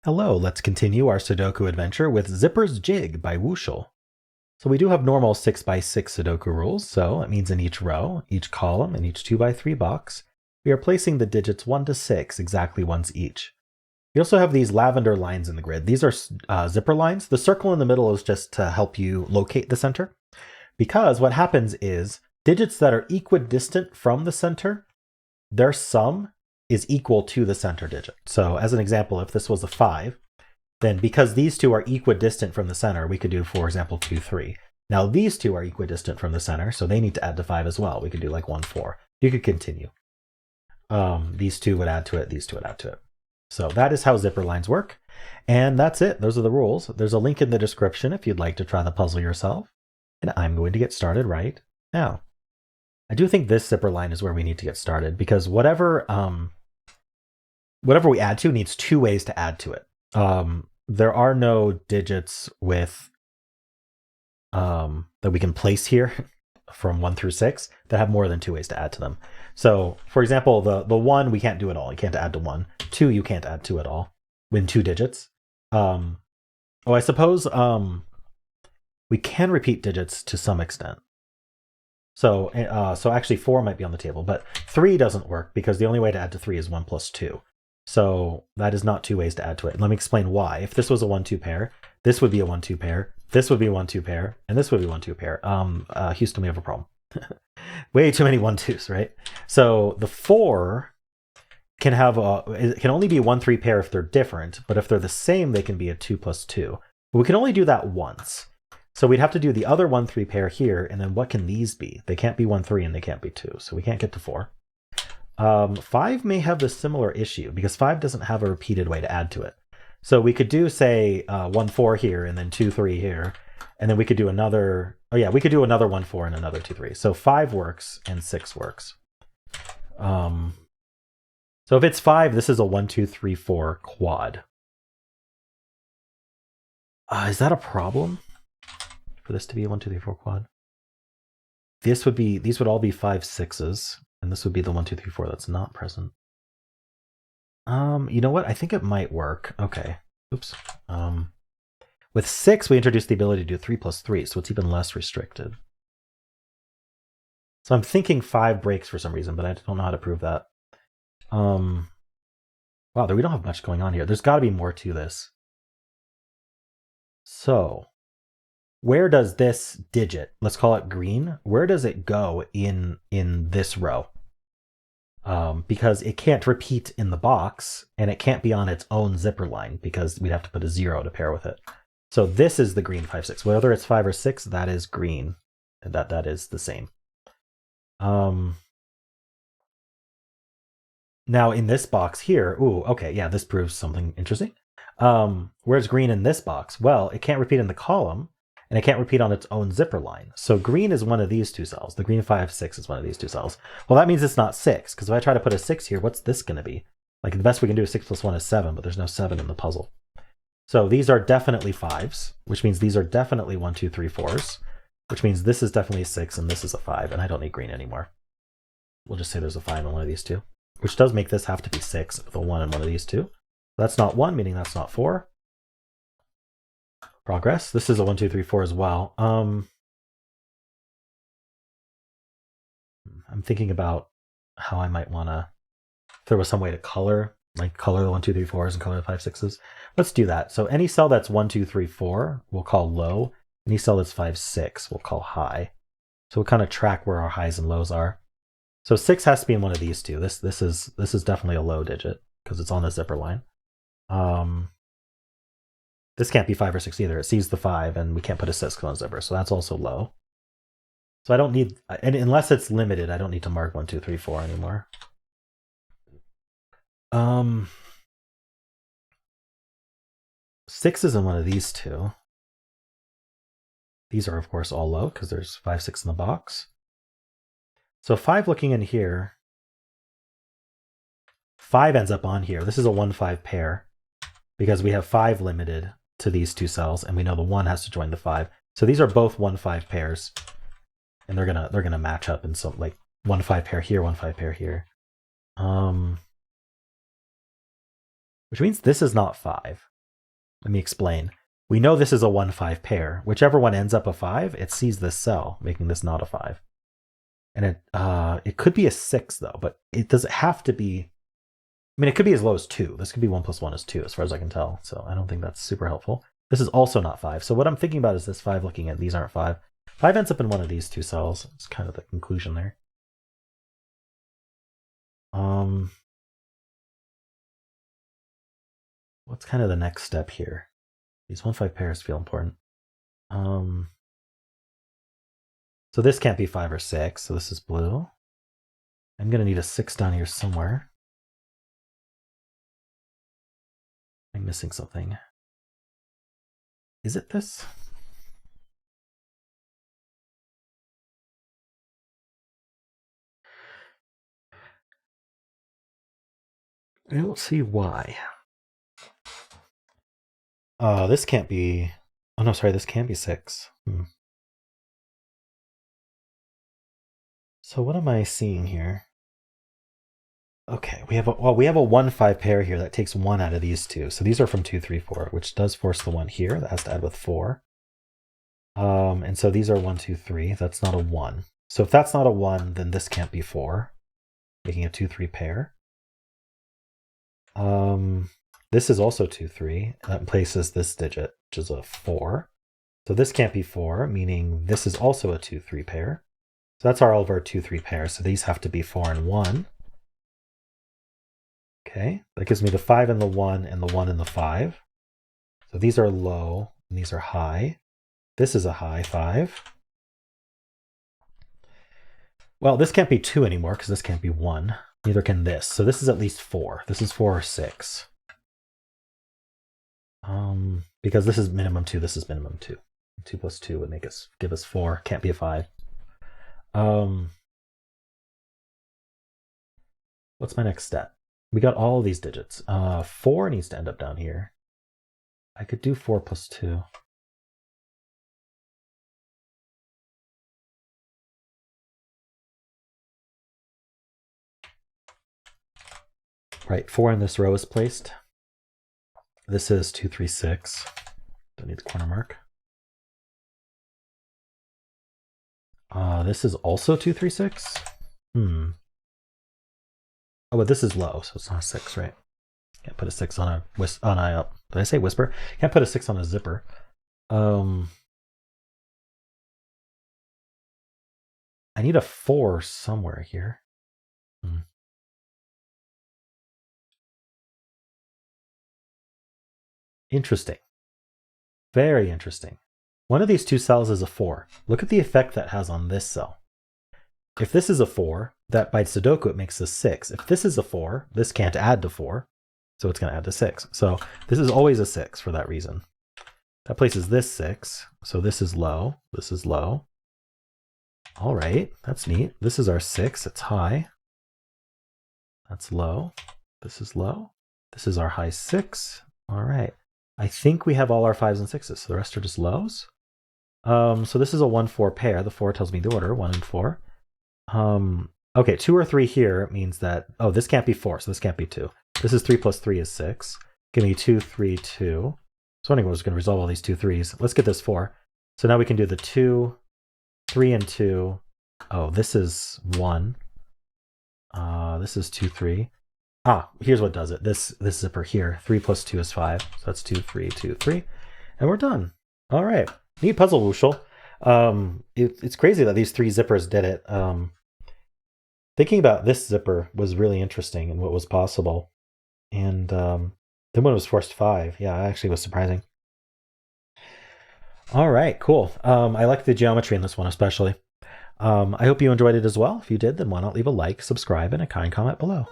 Hello, let's continue our Sudoku adventure with Zipper's Jig by Wuschel. So we do have normal 6x6 Sudoku rules, so it means in each row, each column, and each 2x3 box, we are placing the digits 1 to 6 exactly once each. We also have these lavender lines in the grid. These are zipper lines. The circle in the middle is just to help you locate the center, because what happens is digits that are equidistant from the center, their sum is equal to the center digit. So as an example, if this was a 5, then because these two are equidistant from the center, we could do, for example, 2, 3. Now these two are equidistant from the center, so they need to add to 5 as well. We could do like 1, 4. You could continue. These two would add to it, these two would add to it. So that is how zipper lines work. And that's it. Those are the rules. There's a link in the description if you'd like to try the puzzle yourself. And I'm going to get started right now. I do think this zipper line is where we need to get started, because whatever we add to needs 2 ways to add to it. There are no digits with that we can place here from 1 through 6 that have more than 2 ways to add to them. So, for example, the 1 we can't do at all. You can't add to 1. 2 you can't add to at all in 2 digits. I suppose we can repeat digits to some extent. So actually 4 might be on the table, but 3 doesn't work because the only way to add to 3 is 1 plus 2. So that is not 2 ways to add to it. And let me explain why. If this was a 1-2 pair, this would be a 1-2 pair, this would be a 1-2 pair, and this would be a 1-2 pair. Houston, we have a problem. Way too many 1-2s, right? So the 4 can have it can only be a 1-3 pair if they're different, but if they're the same, they can be a 2 plus 2. But we can only do that once. So we'd have to do the other 1-3 pair here, and then what can these be? They can't be 1-3 and they can't be 2, so we can't get to 4. 5 may have a similar issue because 5 doesn't have a repeated way to add to it. So we could do, say, 1-4 here and then 2-3 here, and then we could do another, we could do another 1-4 and another 2-3. So 5 works and 6 works. So if it's 5, this is a 1-2-3-4 quad. Is that a problem for this to be a 1-2-3-4 quad? These would all be 5 6s. And this would be the 1-2-3-4 that's not present. You know what? I think it might work. Okay. Oops. With 6, we introduced the ability to do 3 plus 3, so it's even less restricted. So I'm thinking 5 breaks for some reason, but I don't know how to prove that. Wow, we don't have much going on here. There's got to be more to this. So, where does this digit, let's call it green, where does it go in this row? Because it can't repeat in the box, and it can't be on its own zipper line because we'd have to put a 0 to pair with it. So this is the green 5, 6. Whether it's 5 or 6, that is green. And that is the same. Now in this box here, this proves something interesting. Where's green in this box? Well, it can't repeat in the column, and it can't repeat on its own zipper line. So green is one of these 2 cells. The green 5, 6 is one of these 2 cells. Well, that means it's not 6, because if I try to put a 6 here, what's this going to be? Like, the best we can do is 6 plus 1 is 7, but there's no 7 in the puzzle. So these are definitely 5s, which means these are definitely 1, 2, 3, 4s, which means this is definitely a 6, and this is a 5, and I don't need green anymore. We'll just say there's a 5 in one of these 2, which does make this have to be 6 with a 1 in one of these 2. That's not 1, meaning that's not 4. Progress. This is a 1, 2, 3, 4 as well. I'm thinking about how I might want to, if there was some way to color the 1, 2, 3, 4s and color the 5, 6s. Let's do that. So any cell that's 1, 2, 3, 4, we'll call low. Any cell that's 5, 6, we'll call high. So we'll kind of track where our highs and lows are. So 6 has to be in one of these 2. This is definitely a low digit because it's on the zipper line. This can't be 5 or 6 either. It sees the 5, and we can't put a 6 on a zipper, so that's also low. So I don't need, and unless it's limited, I don't need to mark 1, 2, 3, 4 anymore. 6 is in one of these 2. These are, of course, all low because there's 5, 6 in the box. So 5 looking in here, 5 ends up on here. This is a 1-5 pair because we have 5 limited to these 2 cells, and we know the 1 has to join the 5. So these are both 1-5 pairs, and they're gonna match up in some, like, 1-5 pair here, 1-5 pair here. Which means this is not 5. Let me explain. We know this is a 1-5 pair. Whichever one ends up a 5, it sees this cell, making this not a 5. And it could be a 6, though, but it doesn't have to be. I mean, it could be as low as 2. This could be 1 plus 1 is 2, as far as I can tell. So I don't think that's super helpful. This is also not 5. So what I'm thinking about is this 5 looking at these aren't 5. 5 ends up in one of these two cells. It's kind of the conclusion there. What's kind of the next step here? These 1-5 pairs feel important. So this can't be 5 or 6, so this is blue. I'm going to need a 6 down here somewhere. I'm missing something. Is it this? I don't see why. This can't be. Oh no, sorry, this can be 6. So what am I seeing here? Okay, we have a 1-5 pair here that takes 1 out of these two. So these are from 2, 3, 4, which does force the 1 here. That has to add with 4. And so these are 1, 2, 3. That's not a 1. So if that's not a 1, then this can't be 4, making a 2, 3 pair. This is also 2, 3. That places this digit, which is a 4. So this can't be 4, meaning this is also a 2, 3 pair. So that's all of our 2, 3 pairs. So these have to be 4 and 1. Okay, that gives me the 5 and the 1 and the 1 and the 5. So these are low and these are high. This is a high 5. Well, this can't be 2 anymore because this can't be 1. Neither can this. So this is at least 4. This is 4 or 6. Because this is minimum 2, this is minimum 2. 2 plus 2 would give us 4. Can't be a 5. What's my next step? We got all of these digits. 4 needs to end up down here. I could do 4 plus 2. Right, 4 in this row is placed. This is 2, 3, 6. Don't need the corner mark. This is also 2, 3, 6. Oh, but this is low, so it's not a 6, right? Can't put a 6 on a did I say whisper? Can't put a 6 on a zipper. I need a 4 somewhere here. Interesting. Very interesting. One of these two cells is a 4. Look at the effect that has on this cell. If this is a 4, that by Sudoku it makes this 6. If this is a 4, this can't add to 4, so it's going to add to 6. So this is always a 6 for that reason. That places this 6, so this is low, this is low. All right, that's neat. This is our 6, it's high. That's low, this is low. This is our high 6. All right. I think we have all our 5s and 6s, so the rest are just lows. So this is a 1-4 pair. The 4 tells me the order, 1 and 4. Okay, 2 or 3 here means that, oh, this can't be 4, so this can't be 2. This is 3 plus 3 is 6. Give me 2, 3, 2. So anyway, we're just going to resolve all these 2 3s. Let's get this 4. So now we can do the 2, 3, and 2. Oh, this is 1. This is 2, 3. Here's what does it. This zipper here, 3 plus 2 is 5. So that's 2, 3, 2, 3. And we're done. All right. Neat puzzle, Wuschel. It's crazy that these 3 zippers did it. Thinking about this zipper was really interesting and what was possible. And then when it was forced 5, yeah, it actually was surprising. All right, cool. I like the geometry in this one especially. I hope you enjoyed it as well. If you did, then why not leave a like, subscribe, and a kind comment below.